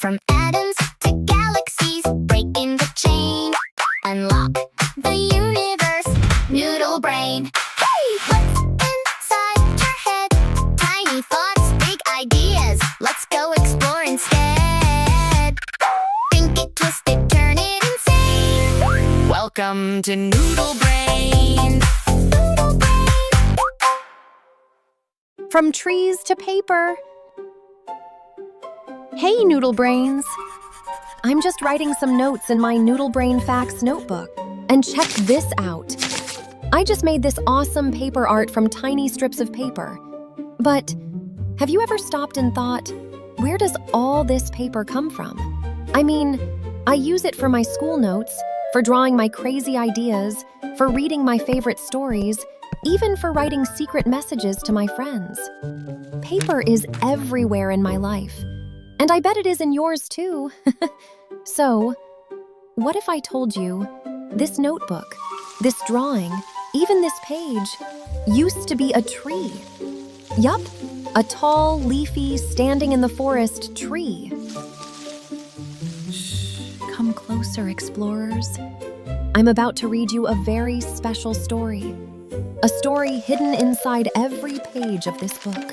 From atoms to galaxies, breaking the chain. Unlock the universe, NoodleBrain. Hey, what's inside your head? Tiny thoughts, big ideas. Let's go explore instead. Think it, twist it, turn it insane. Welcome to NoodleBrain. From trees to paper. Hey, NoodleBrains! I'm just writing some notes in my NoodleBrain Facts notebook. And check this out. I just made this awesome paper art from tiny strips of paper. But have you ever stopped and thought, where does all this paper come from? I mean, I use it for my school notes, for drawing my crazy ideas, for reading my favorite stories, even for writing secret messages to my friends. Paper is everywhere in my life. And I bet it is in yours too. So, what if I told you this notebook, this drawing, even this page, used to be a tree? Yup, a tall, leafy, standing in the forest tree. Shh, come closer, explorers. I'm about to read you a very special story. A story hidden inside every page of this book.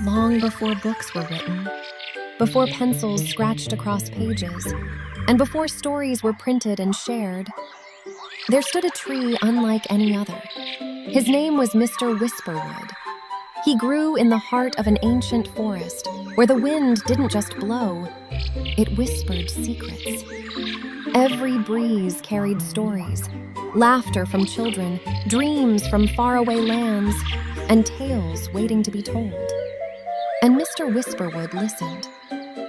Long before books were written, before pencils scratched across pages, and before stories were printed and shared, there stood a tree unlike any other. His name was Mr. Whisperwood. He grew in the heart of an ancient forest where the wind didn't just blow, it whispered secrets. Every breeze carried stories, laughter from children, dreams from faraway lands, and tales waiting to be told. And Mr. Whisperwood listened.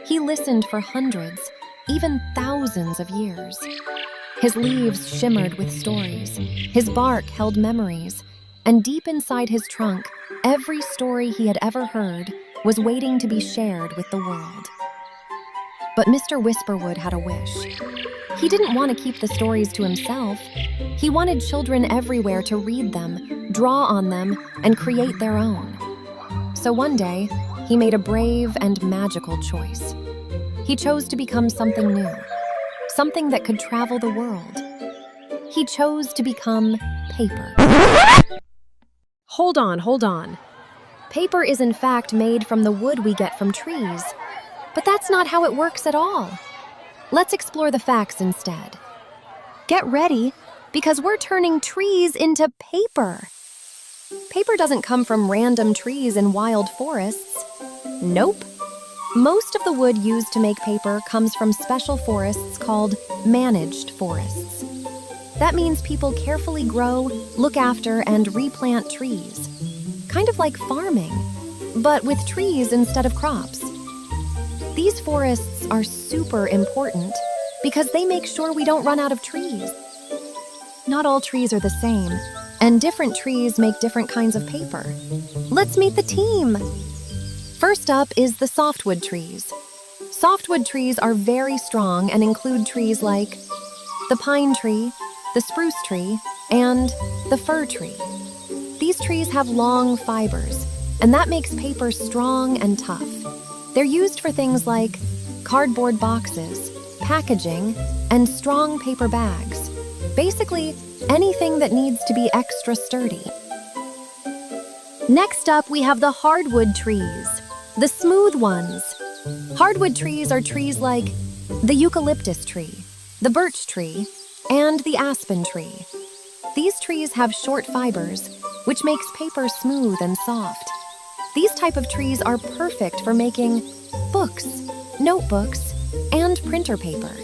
He listened for hundreds, even thousands of years. His leaves shimmered with stories, his bark held memories, and deep inside his trunk, every story he had ever heard was waiting to be shared with the world. But Mr. Whisperwood had a wish. He didn't want to keep the stories to himself. He wanted children everywhere to read them, draw on them, and create their own. So one day, he made a brave and magical choice. He chose to become something new, something that could travel the world. He chose to become paper. Hold on. Paper is in fact made from the wood we get from trees. But that's not how it works at all. Let's explore the facts instead. Get ready, because we're turning trees into paper. Paper doesn't come from random trees in wild forests. Nope. Most of the wood used to make paper comes from special forests called managed forests. That means people carefully grow, look after, and replant trees. Kind of like farming, but with trees instead of crops. These forests are super important because they make sure we don't run out of trees. Not all trees are the same, and different trees make different kinds of paper. Let's meet the team. First up is the softwood trees. Softwood trees are very strong and include trees like the pine tree, the spruce tree, and the fir tree. These trees have long fibers, and that makes paper strong and tough. They're used for things like cardboard boxes, packaging, and strong paper bags. Basically, anything that needs to be extra sturdy. Next up, we have the hardwood trees, the smooth ones. Hardwood trees are trees like the eucalyptus tree, the birch tree, and the aspen tree. These trees have short fibers, which makes paper smooth and soft. These type of trees are perfect for making books, notebooks, and printer paper.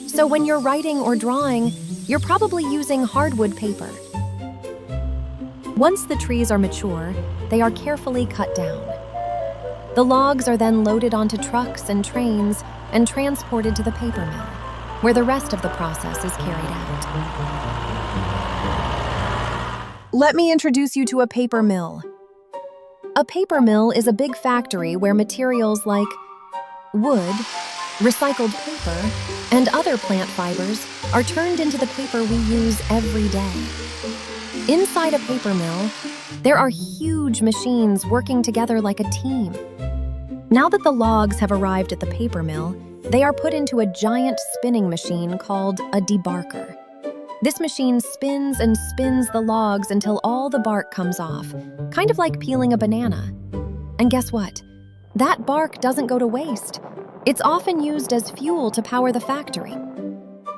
So when you're writing or drawing, you're probably using hardwood paper. Once the trees are mature, they are carefully cut down. The logs are then loaded onto trucks and trains and transported to the paper mill, where the rest of the process is carried out. Let me introduce you to a paper mill. A paper mill is a big factory where materials like wood, recycled paper, and other plant fibers are turned into the paper we use every day. Inside a paper mill, there are huge machines working together like a team. Now that the logs have arrived at the paper mill, they are put into a giant spinning machine called a debarker. This machine spins and spins the logs until all the bark comes off, kind of like peeling a banana. And guess what? That bark doesn't go to waste. It's often used as fuel to power the factory.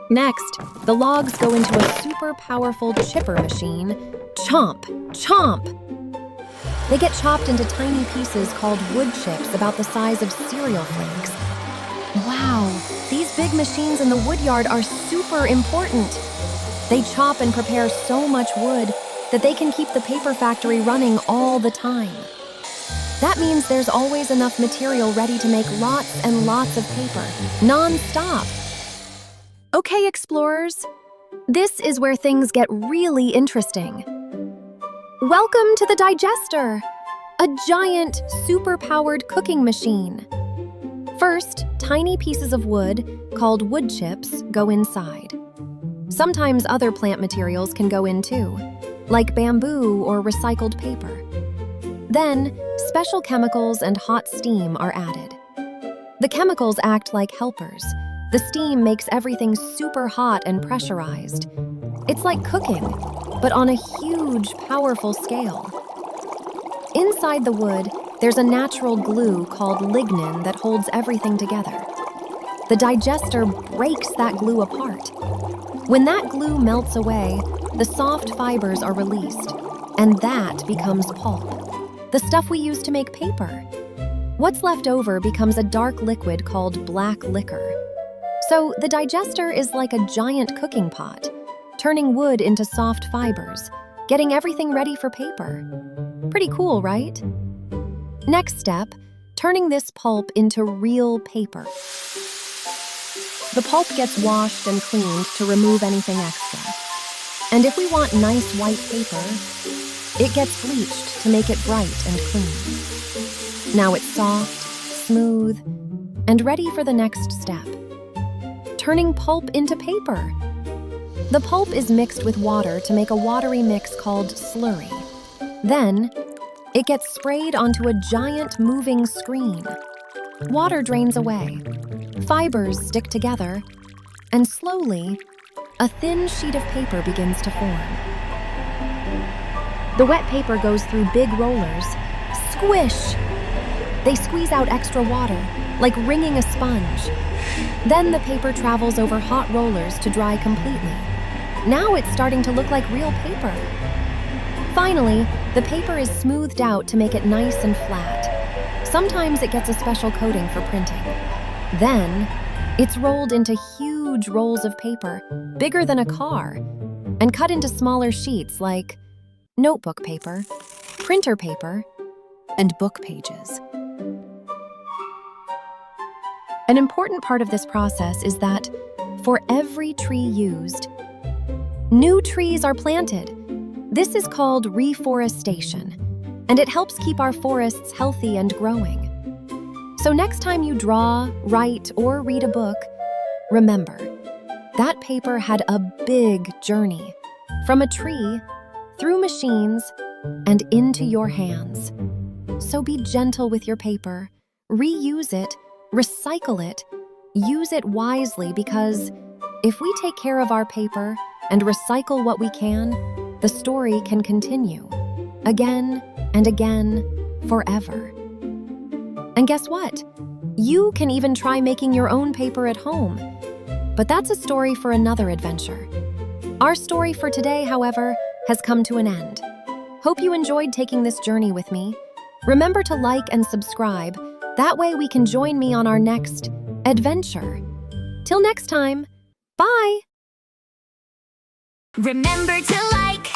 Next, the logs go into a super powerful chipper machine. Chomp! Chomp! They get chopped into tiny pieces called wood chips about the size of cereal flakes. Wow, these big machines in the woodyard are super important. They chop and prepare so much wood that they can keep the paper factory running all the time. That means there's always enough material ready to make lots and lots of paper, non-stop. Okay, explorers, this is where things get really interesting. Welcome to the digester, a giant, super-powered cooking machine. First, tiny pieces of wood, called wood chips, go inside. Sometimes other plant materials can go in too, like bamboo or recycled paper. Then, special chemicals and hot steam are added. The chemicals act like helpers. The steam makes everything super hot and pressurized. It's like cooking, but on a huge, powerful scale. Inside the wood, there's a natural glue called lignin that holds everything together. The digester breaks that glue apart. When that glue melts away, the soft fibers are released, and that becomes pulp, the stuff we use to make paper. What's left over becomes a dark liquid called black liquor. So the digester is like a giant cooking pot, turning wood into soft fibers, getting everything ready for paper. Pretty cool, right? Next step, turning this pulp into real paper. The pulp gets washed and cleaned to remove anything extra. And if we want nice white paper, it gets bleached to make it bright and clean. Now it's soft, smooth, and ready for the next step. Turning pulp into paper. The pulp is mixed with water to make a watery mix called slurry. Then, it gets sprayed onto a giant moving screen. Water drains away. Fibers stick together, and slowly, a thin sheet of paper begins to form. The wet paper goes through big rollers. Squish! They squeeze out extra water, like wringing a sponge. Then the paper travels over hot rollers to dry completely. Now it's starting to look like real paper. Finally, the paper is smoothed out to make it nice and flat. Sometimes it gets a special coating for printing. Then, it's rolled into huge rolls of paper, bigger than a car, and cut into smaller sheets like notebook paper, printer paper, and book pages. An important part of this process is that, for every tree used, new trees are planted. This is called reforestation, and it helps keep our forests healthy and growing. So next time you draw, write, or read a book, remember, that paper had a big journey, from a tree, through machines, and into your hands. So be gentle with your paper, reuse it, recycle it, use it wisely, because if we take care of our paper and recycle what we can, the story can continue, again and again, forever. And guess what? You can even try making your own paper at home. But that's a story for another adventure. Our story for today, however, has come to an end. Hope you enjoyed taking this journey with me. Remember to like and subscribe. That way we can join me on our next adventure. Till next time, bye! Remember to like,